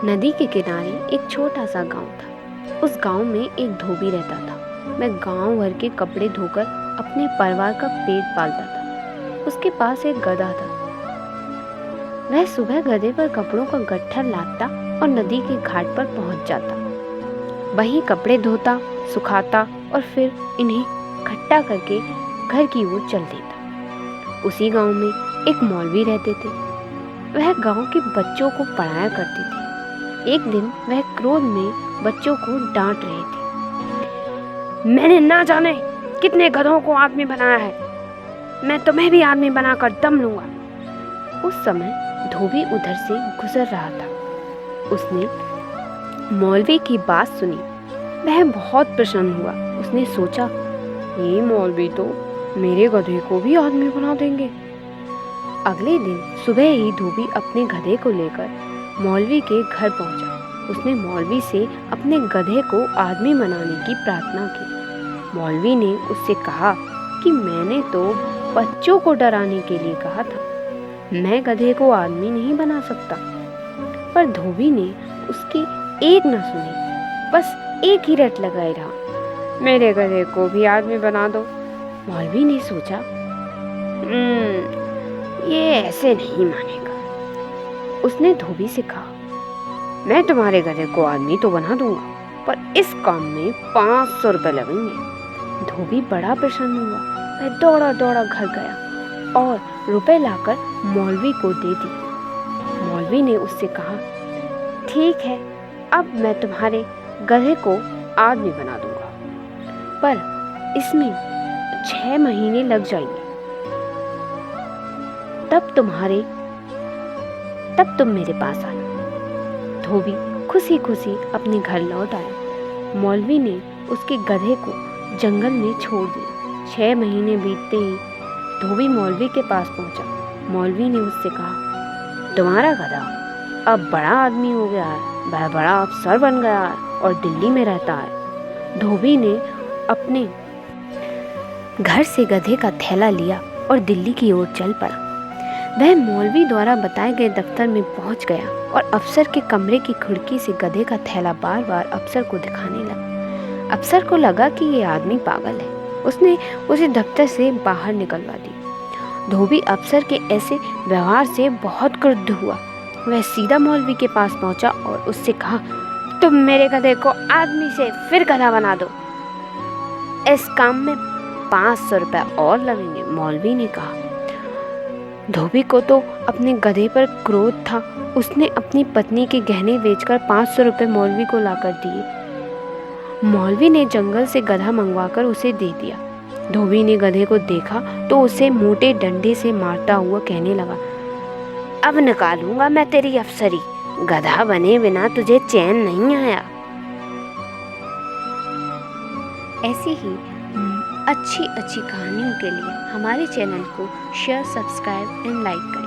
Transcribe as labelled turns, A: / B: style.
A: नदी के किनारे एक छोटा सा गांव था। उस गांव में एक धोबी रहता था। वह गांव भर के कपड़े धोकर अपने परिवार का पेट पालता था। उसके पास एक गधा था। वह सुबह गधे पर कपड़ों का गट्ठर लादता और नदी के घाट पर पहुंच जाता। वहीं कपड़े धोता, सुखाता और फिर इन्हें इकट्ठा करके घर की ओर चल देता। उसी गांव में एक मौलवी रहते थे। वह गांव के बच्चों को पढ़ाया करते थे। एक दिन वह क्रोध में बच्चों को डांट रहे थे। मैंने ना जाने कितने गधों को आदमी बनाया है, मैं तुम्हें भी आदमी बनाकर दम लूंगा। उस समय धोबी उधर से गुजर रहा था। उसने मौलवी की बात सुनी। वह बहुत प्रसन्न हुआ। उसने सोचा, ये मौलवी तो मेरे गधे को भी आदमी बना देंगे। अगले दिन सुबह ही धोबी अपने गधे को लेकर मौलवी के घर पहुंचा। उसने मौलवी से अपने गधे को आदमी बनाने की प्रार्थना की। मौलवी ने उससे कहा कि मैंने तो बच्चों को डराने के लिए कहा था, मैं गधे को आदमी नहीं बना सकता। पर धोबी ने उसकी एक न सुनी, बस एक ही रट लगाए रहा, मेरे गधे को भी आदमी बना दो। मौलवी ने सोचा, ये ऐसे नहीं मानेगा। उसने धोबी से कहा, मैं तुम्हारे गधे को आदमी तो बना दूंगा, पर इस काम में 500 रुपए लगेंगे। धोबी बड़ा प्रसन्न हुआ। वह दौड़ा दौड़ा घर गया और रुपए लाकर मौलवी को दे दी। मौलवी ने उससे कहा, ठीक है, अब मैं तुम्हारे गधे को आदमी बना दूंगा, पर इसमें 6 महीने लग जाएंगे। तब तुम मेरे पास आना। धोबी खुशी खुशी अपने घर लौट आया। मौलवी ने उसके गधे को जंगल में छोड़ दिया। 6 महीने बीतते ही धोबी मौलवी के पास पहुंचा। मौलवी ने उससे कहा, तुम्हारा गधा अब बड़ा आदमी हो गया है, वह बड़ा अफसर बन गया है और दिल्ली में रहता है। धोबी ने अपने घर से गधे का थैला लिया और दिल्ली की ओर चल पड़ा। वह मौलवी द्वारा बताए गए दफ्तर में पहुंच गया और अफसर के कमरे की खिड़की से गधे का थैला बार बार अफसर को दिखाने लगा। अफसर को लगा कि ये आदमी पागल है। उसने उसे दफ्तर से बाहर निकलवा दी। धोबी अफसर के ऐसे व्यवहार से बहुत क्रुद्ध हुआ। वह सीधा मौलवी के पास पहुंचा और उससे कहा, तुम मेरे गधे को आदमी से फिर गधा बना दो, इस काम में 500 रुपए और लगेंगे। मौलवी ने कहा। धोबी को तो अपने गधे पर क्रोध था। उसने अपनी पत्नी के गहने बेचकर 500 रुपए मौलवी को लाकर दिए। मौलवी ने जंगल से गधा मंगवाकर उसे दे दिया। धोबी ने गधे को देखा तो उसे मोटे डंडे से मारता हुआ कहने लगा, अब निकालूंगा मैं तेरी अफसरी, गधा बने बिना तुझे चैन नहीं आया। ऐसी ही अच्छी अच्छी कहानियों के लिए हमारे चैनल को शेयर, सब्सक्राइब एंड लाइक करें।